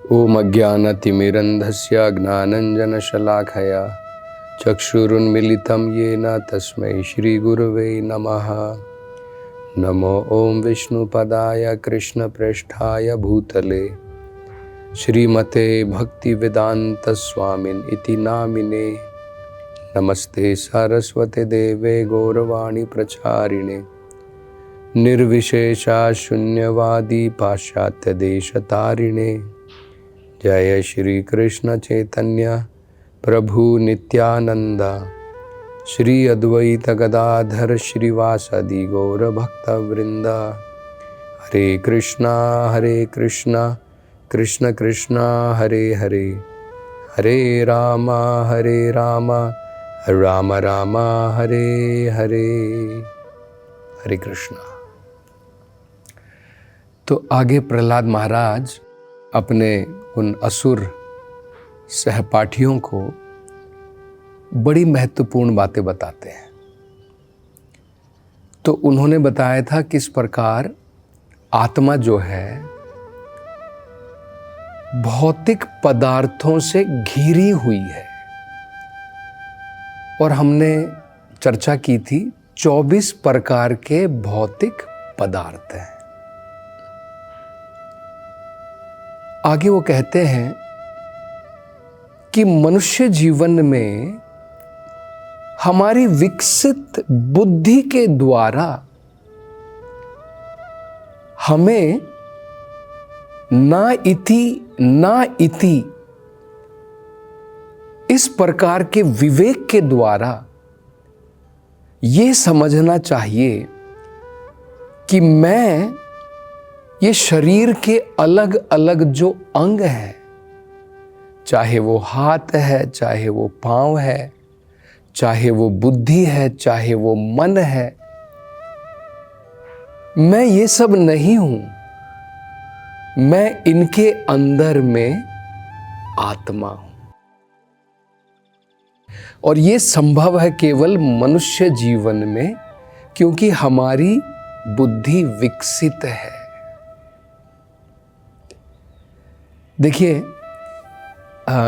ओम अज्ञानतिमिरन्धस्य ज्ञानञ्जनशलाखया चक्षुरुन्मीलितं येन तस्मै श्रीगुरवे नमः। नमो ओम विष्णुपदाय कृष्णप्रेष्ठाय भूतले श्रीमते भक्तिवेदान्तस्वामिन् इति नामिने। नमस्ते सरस्वते देवे गौरवाणी प्रचारिणे निर्विशेषा शून्यवादी पाश्चात्य देशतारिणे। जय श्री कृष्ण चैतन्य प्रभु नित्यानंद श्री अद्वैत गदाधर श्रीवासदि गौर भक्त वृंद। हरे कृष्णा कृष्ण कृष्णा हरे हरे, हरे राम राम राम हरे हरे। हरे कृष्णा। तो आगे प्रहलाद महाराज अपने उन असुर सहपाठियों को बड़ी महत्वपूर्ण बातें बताते हैं। तो उन्होंने बताया था किस प्रकार आत्मा जो है भौतिक पदार्थों से घिरी हुई है, और हमने चर्चा की थी 24 प्रकार के भौतिक पदार्थ हैं। आगे वो कहते हैं कि मनुष्य जीवन में हमारी विकसित बुद्धि के द्वारा हमें ना इति इस प्रकार के विवेक के द्वारा ये समझना चाहिए कि मैं ये शरीर के अलग अलग जो अंग हैं, चाहे वो हाथ है, चाहे वो पांव है, चाहे वो बुद्धि है, चाहे वो मन है, मैं ये सब नहीं हूं। मैं इनके अंदर में आत्मा हूं, और ये संभव है केवल मनुष्य जीवन में, क्योंकि हमारी बुद्धि विकसित है। देखिए,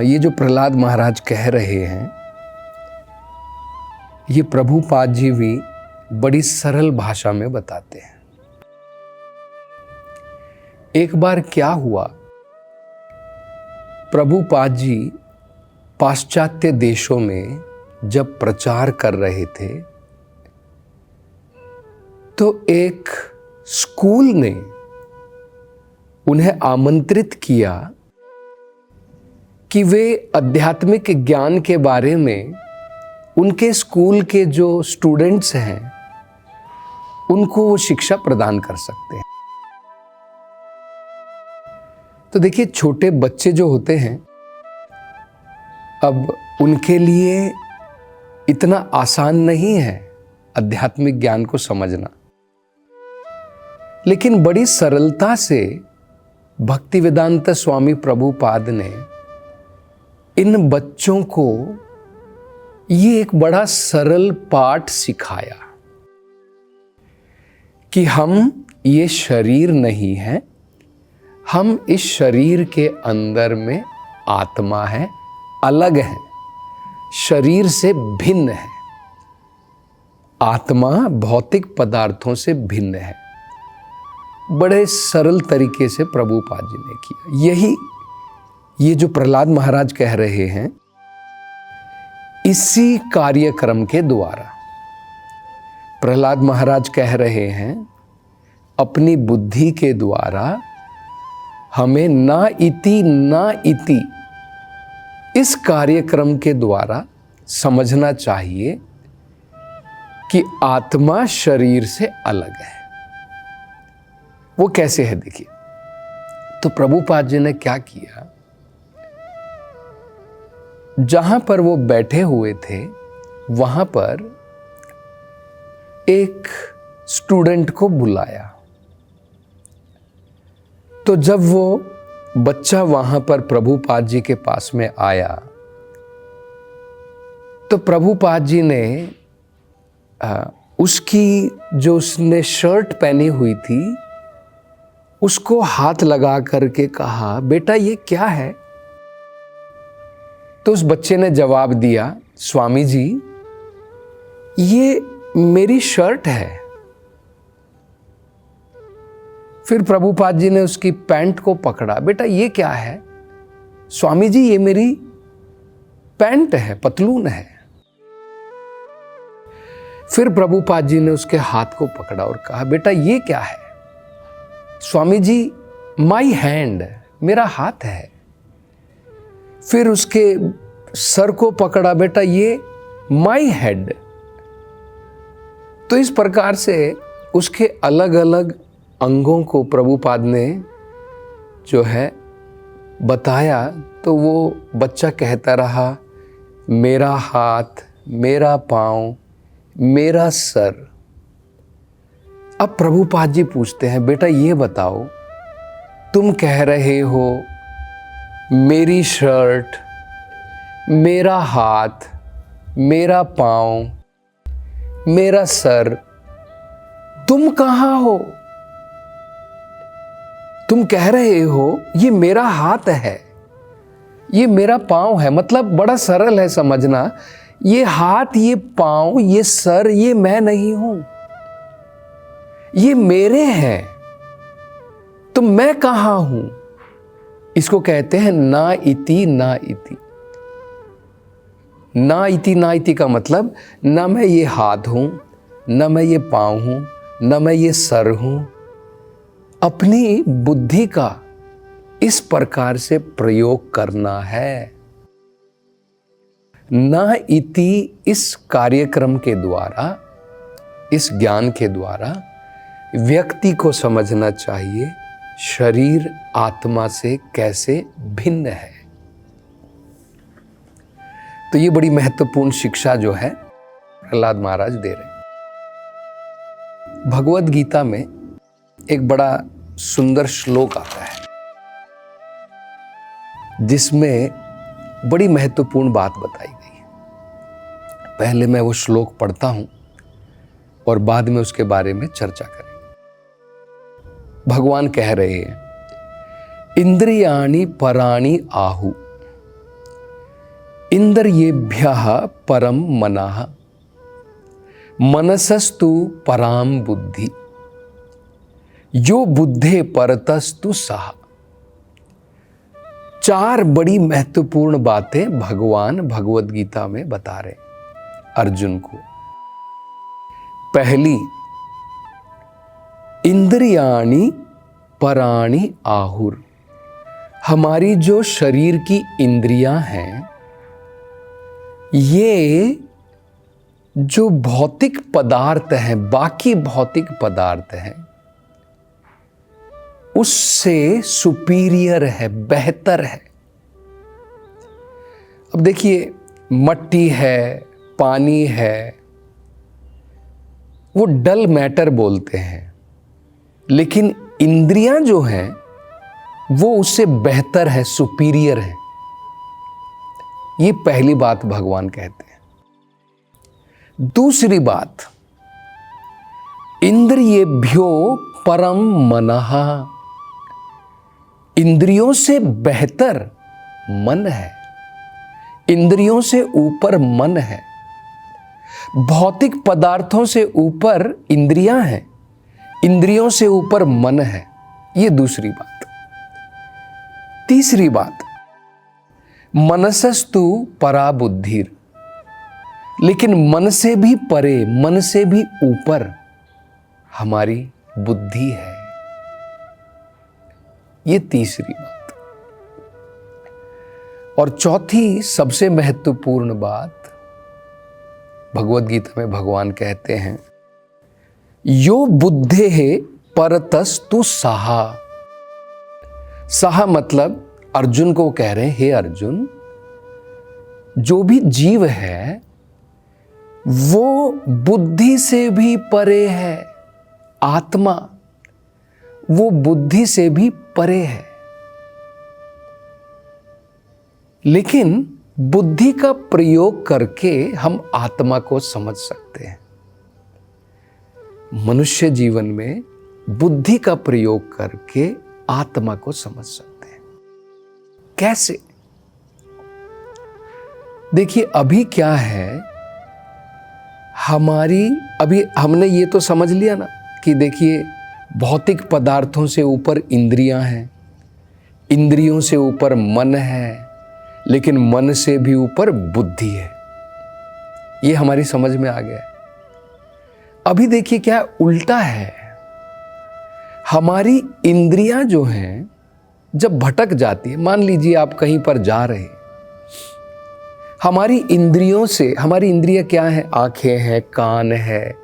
ये जो प्रहलाद महाराज कह रहे हैं, ये प्रभुपाद जी भी बड़ी सरल भाषा में बताते हैं। एक बार क्या हुआ, प्रभुपाद जी पाश्चात्य देशों में जब प्रचार कर रहे थे, तो एक स्कूल ने उन्हें आमंत्रित किया कि वे आध्यात्मिक ज्ञान के बारे में उनके स्कूल के जो स्टूडेंट्स हैं उनको वो शिक्षा प्रदान कर सकते हैं। तो देखिए, छोटे बच्चे जो होते हैं, अब उनके लिए इतना आसान नहीं है आध्यात्मिक ज्ञान को समझना, लेकिन बड़ी सरलता से भक्तिवेदांत स्वामी प्रभुपाद ने इन बच्चों को ये एक बड़ा सरल पाठ सिखाया कि हम ये शरीर नहीं है, हम इस शरीर के अंदर में आत्मा है, अलग है, शरीर से भिन्न है। आत्मा भौतिक पदार्थों से भिन्न है। बड़े सरल तरीके से प्रभुपाद जी ने किया। यही ये जो प्रहलाद महाराज कह रहे हैं, इसी कार्यक्रम के द्वारा प्रहलाद महाराज कह रहे हैं, अपनी बुद्धि के द्वारा हमें ना इति इस कार्यक्रम के द्वारा समझना चाहिए कि आत्मा शरीर से अलग है। वो कैसे है, देखिए। तो प्रभुपाद जी ने क्या किया, जहां पर वो बैठे हुए थे वहां पर एक स्टूडेंट को बुलाया। तो जब वो बच्चा वहां पर प्रभुपाद जी के पास में आया, तो प्रभुपाद जी ने उसकी जो उसने शर्ट पहनी हुई थी उसको हाथ लगा करके कहा, बेटा ये क्या है? तो उस बच्चे ने जवाब दिया, स्वामी जी ये मेरी शर्ट है। फिर प्रभुपाद जी ने उसकी पैंट को पकड़ा, बेटा ये क्या है? स्वामी जी ये मेरी पैंट है, पतलून है। फिर प्रभुपाद जी ने उसके हाथ को पकड़ा और कहा, बेटा ये क्या है? स्वामी जी माई हैंड, मेरा हाथ है। फिर उसके सर को पकड़ा, बेटा ये माई हेड। तो इस प्रकार से उसके अलग अलग अंगों को प्रभुपाद ने जो है बताया। तो वो बच्चा कहता रहा, मेरा हाथ, मेरा पाँव, मेरा सर। अब प्रभुपाद जी पूछते हैं, बेटा ये बताओ, तुम कह रहे हो मेरी शर्ट, मेरा हाथ, मेरा पाँव, मेरा सर, तुम कहाँ हो? तुम कह रहे हो ये मेरा हाथ है, ये मेरा पाँव है। मतलब बड़ा सरल है समझना, ये हाथ, ये पाँव, ये सर, ये मैं नहीं हूं, ये मेरे हैं। तो मैं कहाँ हूं? इसको कहते हैं ना इति ना इति। ना इति ना इति का मतलब, ना मैं ये हाथ हूं, ना मैं ये पाँव हूं, ना मैं ये सर हूं। अपनी बुद्धि का इस प्रकार से प्रयोग करना है। ना इति इस कार्यक्रम के द्वारा, इस ज्ञान के द्वारा व्यक्ति को समझना चाहिए शरीर आत्मा से कैसे भिन्न है। तो ये बड़ी महत्वपूर्ण शिक्षा जो है प्रहलाद महाराज दे रहे हैं। भगवद गीता में एक बड़ा सुंदर श्लोक आता है जिसमें बड़ी महत्वपूर्ण बात बताई गई है। पहले मैं वो श्लोक पढ़ता हूं और बाद में उसके बारे में चर्चा करेंगे। भगवान कह रहे हैं, इंद्रियाणि पराणि आहु, इंद्रियेभ्यः परम मनः, मनसस्तु पराम बुद्धि, यो बुद्धे परतस्तु सः। चार बड़ी महत्वपूर्ण बातें भगवान भगवद गीता में बता रहे अर्जुन को। पहली, इंद्रियाणि पराणि आहुर, हमारी जो शरीर की इंद्रियां हैं, ये जो भौतिक पदार्थ हैं, बाकी भौतिक पदार्थ हैं, उससे सुपीरियर है, बेहतर है। अब देखिए, मट्टी है, पानी है, वो डल मैटर बोलते हैं, लेकिन इंद्रियां जो हैं वो उससे बेहतर है, सुपीरियर है। ये पहली बात भगवान कहते हैं। दूसरी बात, इंद्रियेभ्यो परम मनः, इंद्रियों से बेहतर मन है, इंद्रियों से ऊपर मन है, भौतिक पदार्थों से ऊपर इंद्रियां हैं, इंद्रियों से ऊपर मन है। ये दूसरी बात। तीसरी बात, मनसस्तु परा बुद्धिर, लेकिन मन से भी परे, मन से भी ऊपर हमारी बुद्धि है। ये तीसरी बात। और चौथी सबसे महत्वपूर्ण बात, भगवद गीता में भगवान कहते हैं, यो बुद्धे है परतस्तु सहा। सहा मतलब अर्जुन को कह रहे हैं, हे अर्जुन, जो भी जीव है वो बुद्धि से भी परे है, आत्मा वो बुद्धि से भी परे है। लेकिन बुद्धि का प्रयोग करके हम आत्मा को समझ सकते हैं। मनुष्य जीवन में बुद्धि का प्रयोग करके आत्मा को समझ सकते हैं। कैसे? देखिए, अभी क्या है, अभी हमने ये तो समझ लिया ना कि देखिए, भौतिक पदार्थों से ऊपर इंद्रियां हैं, इंद्रियों से ऊपर मन है, लेकिन मन से भी ऊपर बुद्धि है। ये हमारी समझ में आ गया है। अभी देखिए क्या उल्टा है, हमारी इंद्रियां जो हैं जब भटक जाती है, मान लीजिए आप कहीं पर जा रहे हैं, हमारी इंद्रियां क्या है? आंखें हैं, कान है,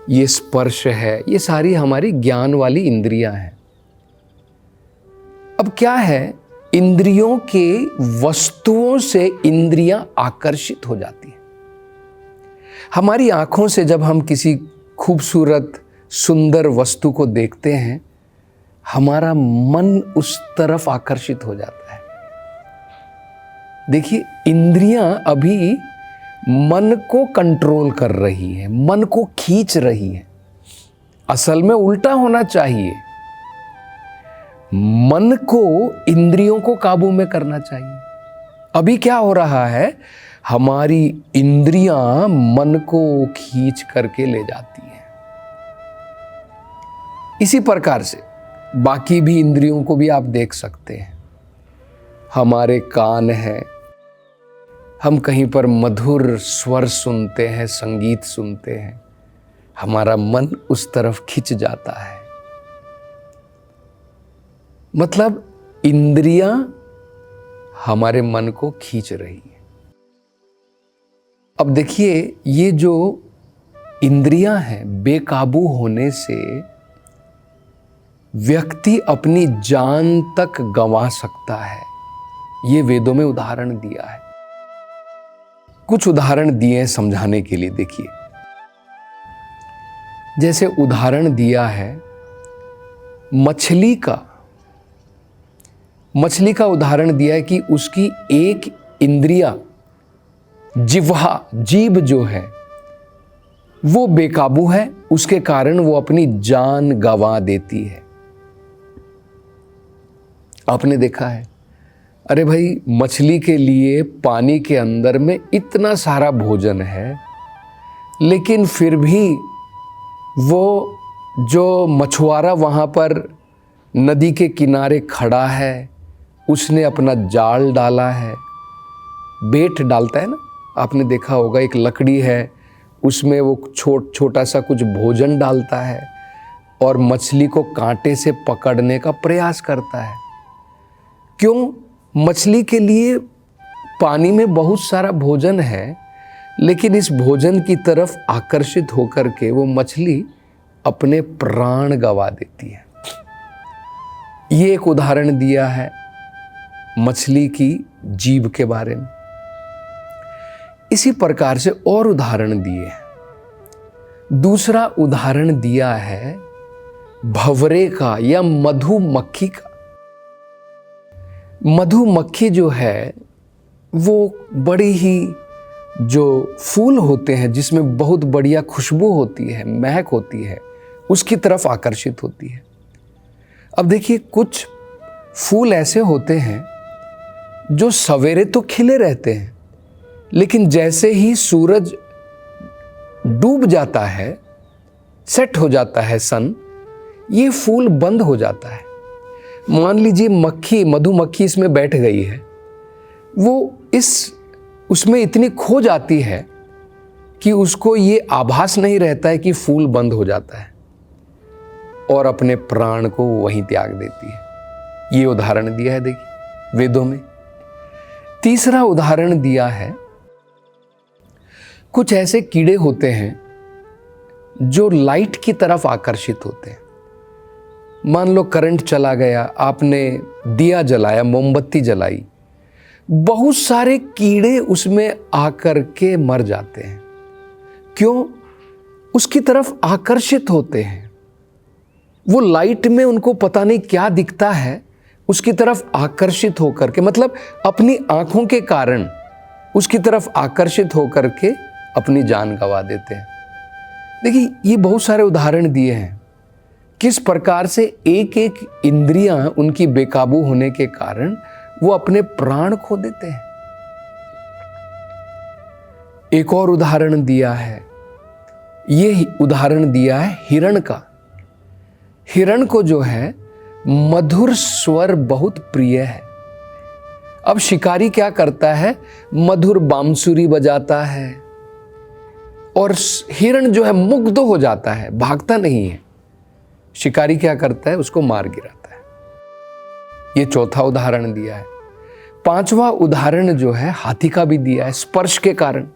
ये स्पर्श है, ये सारी हमारी ज्ञान वाली इंद्रियां हैं। अब क्या है, इंद्रियों के वस्तुओं से इंद्रियां आकर्षित हो जाती हैं। हमारी आंखों से जब हम किसी खूबसूरत सुंदर वस्तु को देखते हैं, हमारा मन उस तरफ आकर्षित हो जाता है। देखिए, इंद्रियां अभी मन को कंट्रोल कर रही हैं, मन को खींच रही हैं। असल में उल्टा होना चाहिए, मन को इंद्रियों को काबू में करना चाहिए। अभी क्या हो रहा है, हमारी इंद्रियां मन को खींच करके ले जाती हैं। इसी प्रकार से बाकी भी इंद्रियों को भी आप देख सकते हैं। हमारे कान है, हम कहीं पर मधुर स्वर सुनते हैं, संगीत सुनते हैं, हमारा मन उस तरफ खिंच जाता है। मतलब इंद्रियां हमारे मन को खींच रही है। अब देखिए, ये जो इंद्रियां हैं, बेकाबू होने से व्यक्ति अपनी जान तक गंवा सकता है। ये वेदों में उदाहरण दिया है। कुछ उदाहरण दिए हैं समझाने के लिए। देखिए, जैसे उदाहरण दिया है मछली का उदाहरण दिया है कि उसकी एक इंद्रिया जीभ जो है वो बेकाबू है, उसके कारण वो अपनी जान गंवा देती है। आपने देखा है, अरे भाई, मछली के लिए पानी के अंदर में इतना सारा भोजन है, लेकिन फिर भी वो जो मछुआरा वहाँ पर नदी के किनारे खड़ा है, उसने अपना जाल डाला है, बेट डालता है ना, आपने देखा होगा, एक लकड़ी है, उसमें वो छोटा सा कुछ भोजन डालता है और मछली को कांटे से पकड़ने का प्रयास करता है। क्यों? मछली के लिए पानी में बहुत सारा भोजन है, लेकिन इस भोजन की तरफ आकर्षित होकर के वो मछली अपने प्राण गंवा देती है। ये एक उदाहरण दिया है मछली की जीभ के बारे में। इसी प्रकार से और उदाहरण दिए हैं। दूसरा उदाहरण दिया है भंवरे का या मधुमक्खी का। मधुमक्खी जो है वो बड़ी ही जो फूल होते हैं जिसमें बहुत बढ़िया खुशबू होती है, महक होती है, उसकी तरफ आकर्षित होती है। अब देखिए, कुछ फूल ऐसे होते हैं जो सवेरे तो खिले रहते हैं, लेकिन जैसे ही सूरज डूब जाता है, सेट हो जाता है सन, ये फूल बंद हो जाता है। मान लीजिए मधुमक्खी इसमें बैठ गई है, वो उसमें इतनी खो जाती है कि उसको ये आभास नहीं रहता है कि फूल बंद हो जाता है और अपने प्राण को वहीं त्याग देती है। ये उदाहरण दिया है देखिए वेदों में। तीसरा उदाहरण दिया है, कुछ ऐसे कीड़े होते हैं जो लाइट की तरफ आकर्षित होते हैं। मान लो करंट चला गया, आपने दिया जलाया, मोमबत्ती जलाई, बहुत सारे कीड़े उसमें आकर के मर जाते हैं। क्यों? उसकी तरफ आकर्षित होते हैं। वो लाइट में उनको पता नहीं क्या दिखता है, उसकी तरफ आकर्षित होकर के, मतलब अपनी आंखों के कारण उसकी तरफ आकर्षित होकर के अपनी जान गंवा देते हैं। देखिए, ये बहुत सारे उदाहरण दिए हैं। किस प्रकार से एक एक इंद्रियां उनकी बेकाबू होने के कारण वो अपने प्राण खो देते हैं। एक और उदाहरण दिया है, ये उदाहरण दिया है हिरण का। हिरण को जो है मधुर स्वर बहुत प्रिय है। अब शिकारी क्या करता है, मधुर बांसुरी बजाता है और हिरण जो है मुग्ध हो जाता है, भागता नहीं है। शिकारी क्या करता है, उसको मार गिराता है। ये चौथा उदाहरण दिया है। पांचवा उदाहरण जो है हाथी का भी दिया है, स्पर्श के कारण।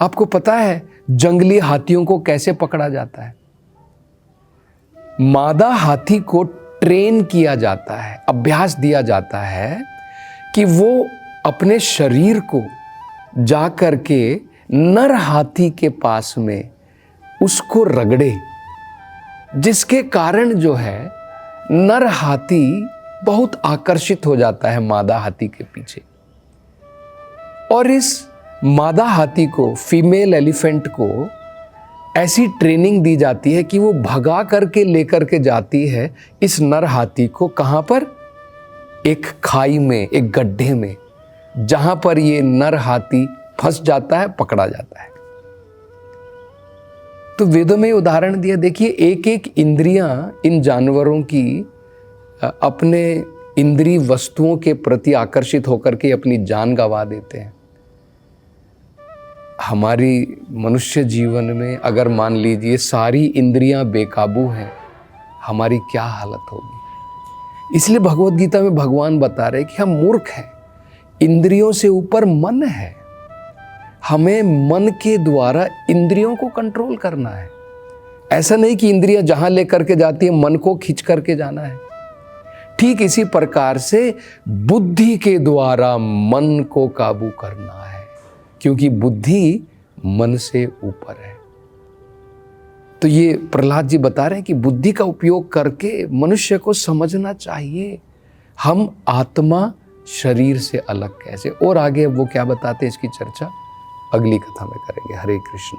आपको पता है जंगली हाथियों को कैसे पकड़ा जाता है? मादा हाथी को ट्रेन किया जाता है, अभ्यास दिया जाता है कि वो अपने शरीर को जाकर के नर हाथी के पास में उसको रगड़े, जिसके कारण जो है नर हाथी बहुत आकर्षित हो जाता है मादा हाथी के पीछे। और इस मादा हाथी को, फीमेल एलिफेंट को ऐसी ट्रेनिंग दी जाती है कि वो भगा करके लेकर के जाती है इस नर हाथी को। कहां पर? एक खाई में, एक गड्ढे में, जहां पर ये नर हाथी फंस जाता है, पकड़ा जाता है। तो वेदों में उदाहरण दिया। देखिए एक एक इंद्रियां इन जानवरों की अपने इंद्रिय वस्तुओं के प्रति आकर्षित होकर के अपनी जान गंवा देते हैं। हमारी मनुष्य जीवन में अगर मान लीजिए सारी इंद्रियां बेकाबू हैं, हमारी क्या हालत होगी। इसलिए भगवत गीता में भगवान बता रहे कि हम मूर्ख हैं, इंद्रियों से ऊपर मन है। हमें मन के द्वारा इंद्रियों को कंट्रोल करना है। ऐसा नहीं कि इंद्रियां जहां लेकर के जाती है मन को खींच करके जाना है। ठीक इसी प्रकार से बुद्धि के द्वारा मन को काबू करना है, क्योंकि बुद्धि मन से ऊपर है। तो ये प्रहलाद जी बता रहे हैं कि बुद्धि का उपयोग करके मनुष्य को समझना चाहिए हम आत्मा शरीर से अलग कैसे। और आगे वो क्या बताते हैं, इसकी चर्चा अगली कथा में करेंगे। हरे कृष्ण।